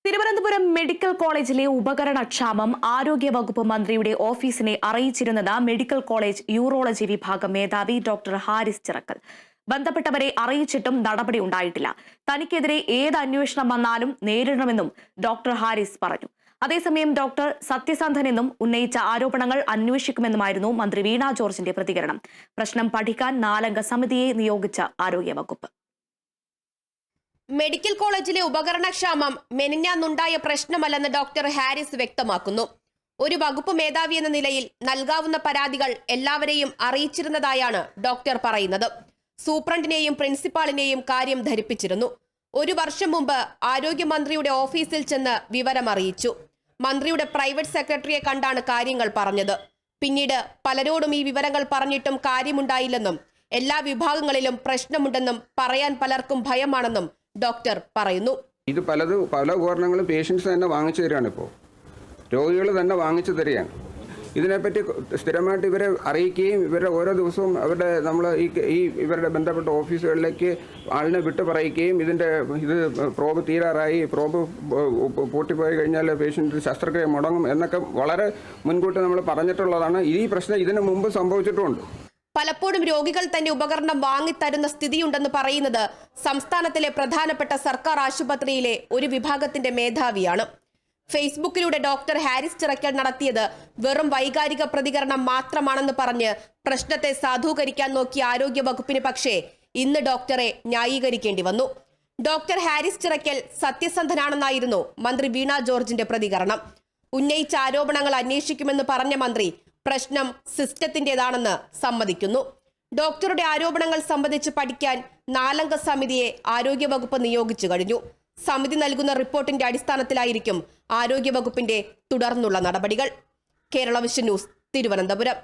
Thiruvananthapuram medical കോളേജിലെ ഉപകരണക്ഷാമം ആരോഗ്യവകുപ്പ് മന്ത്രിയുടെ ഓഫീസിനെ അറിയിച്ചിരുന്നത് മെഡിക്കൽ കോളേജ് യൂറോളജി വിഭാഗം മേധാവി ഡോക്ടർ ഹാരിസ് ചിറക്കൽ. ബന്ധപ്പെട്ടവരെ അറിയിച്ചിട്ടും നടപടി ഉണ്ടായിട്ടില്ല. തനിക്കെതിരെ ഏത് അന്വേഷണം വന്നാലും നേരിടണമെന്നും ഡോക്ടർ ഹാരിസ് പറഞ്ഞു. അതേസമയം ഡോക്ടർ സത്യസന്ധനെന്നും ഉന്നയിച്ച ആരോപണങ്ങൾ അന്വേഷിക്കുമെന്നുമായിരുന്നു മന്ത്രി വീണ ജോർജിന്റെ പ്രതികരണം. പ്രശ്നം പഠിക്കാൻ 4 അംഗ സമിതിയെ നിയോഗിച്ച ആരോഗ്യവകുപ്പ്. മെഡിക്കൽ കോളേജിലെ ഉപകരണക്ഷാമം മെനിഞ്ഞാന്നുണ്ടായ പ്രശ്നമല്ലെന്ന് ഡോക്ടർ ഹാരിസ് വ്യക്തമാക്കുന്നു. ഒരു വകുപ്പ് മേധാവി എന്ന നിലയിൽ നൽകാവുന്ന പരാതികൾ എല്ലാവരെയും അറിയിച്ചിരുന്നതായാണ് ഡോക്ടർ പറയുന്നത്. സൂപ്രണ്ടിനെയും പ്രിൻസിപ്പാളിനെയും കാര്യം ധരിപ്പിച്ചിരുന്നു. 1 വർഷം മുമ്പ് ആരോഗ്യമന്ത്രിയുടെ ഓഫീസിൽ ചെന്ന് വിവരം അറിയിച്ചു. മന്ത്രിയുടെ പ്രൈവറ്റ് സെക്രട്ടറിയെ കണ്ടാണ് കാര്യങ്ങൾ പറഞ്ഞത്. പിന്നീട് പലരോടും ഈ വിവരങ്ങൾ പറഞ്ഞിട്ടും കാര്യമുണ്ടായില്ലെന്നും എല്ലാ വിഭാഗങ്ങളിലും പ്രശ്നമുണ്ടെന്നും പറയാൻ പലർക്കും ഭയമാണെന്നും ഡോക്ടർ പറയുന്നു. ഇത് പല ഉപകരണങ്ങളും പേഷ്യൻസ് തന്നെ വാങ്ങിച്ചു തരികയാണ്. ഇപ്പോൾ രോഗികൾ തന്നെ വാങ്ങിച്ചു തരികയാണ്. ഇതിനെപ്പറ്റി സ്ഥിരമായിട്ട് ഇവരെ അറിയിക്കുകയും ഇവരുടെ ഓരോ ദിവസവും ഇവരുടെ ബന്ധപ്പെട്ട ഓഫീസുകളിലേക്ക് ആളിനെ വിട്ടു പറയിക്കുകയും ഇത് പ്രോബ് തീരാറായി, പ്രോബ് പൂട്ടിപ്പോയി കഴിഞ്ഞാൽ പേഷ്യൻ്റ് ശസ്ത്രക്രിയ മുടങ്ങും എന്നൊക്കെ വളരെ മുൻകൂട്ടി നമ്മൾ പറഞ്ഞിട്ടുള്ളതാണ്. ഈ പ്രശ്നം ഇതിനു മുമ്പ് സംഭവിച്ചിട്ടുമുണ്ട്. പലപ്പോഴും രോഗികൾ തന്നെ ഉപകരണം വാങ്ങിത്തരുന്ന സ്ഥിതിയുണ്ടെന്ന് പറയുന്നത് സംസ്ഥാനത്തിലെ പ്രധാനപ്പെട്ട സർക്കാർ ആശുപത്രിയിലെ ഒരു വിഭാഗത്തിന്റെ മേധാവിയാണ്. ഫേസ്ബുക്കിലൂടെ ഡോക്ടർ ഹാരിസ് ചിറക്കൽ നടത്തിയത് വെറും വൈകാരിക പ്രതികരണം മാത്രമാണെന്ന് പറഞ്ഞ് പ്രശ്നത്തെ സാധൂകരിക്കാൻ നോക്കിയ ആരോഗ്യവകുപ്പിന് പക്ഷേ ഇന്ന് ഡോക്ടറെ ന്യായീകരിക്കേണ്ടി വന്നു. ഡോക്ടർ ഹാരിസ് ചിറക്കൽ സത്യസന്ധനാണെന്നായിരുന്നു മന്ത്രി വീണ ജോർജിന്റെ പ്രതികരണം. ഉന്നയിച്ച ആരോപണങ്ങൾ അന്വേഷിക്കുമെന്ന് പറഞ്ഞ മന്ത്രി പ്രശ്നം സിസ്റ്റത്തിന്റേതാണെന്ന് സമ്മതിക്കുന്നു. ഡോക്ടറുടെ ആരോപണങ്ങൾ സംബന്ധിച്ച് പഠിക്കാൻ 4 അംഗ സമിതിയെ ആരോഗ്യവകുപ്പ് നിയോഗിച്ചു കഴിഞ്ഞു. സമിതി നൽകുന്ന റിപ്പോർട്ടിന്റെ അടിസ്ഥാനത്തിലായിരിക്കും ആരോഗ്യവകുപ്പിന്റെ തുടർന്നുള്ള നടപടികൾ. Kerala vision news, Thiruvananthapuram.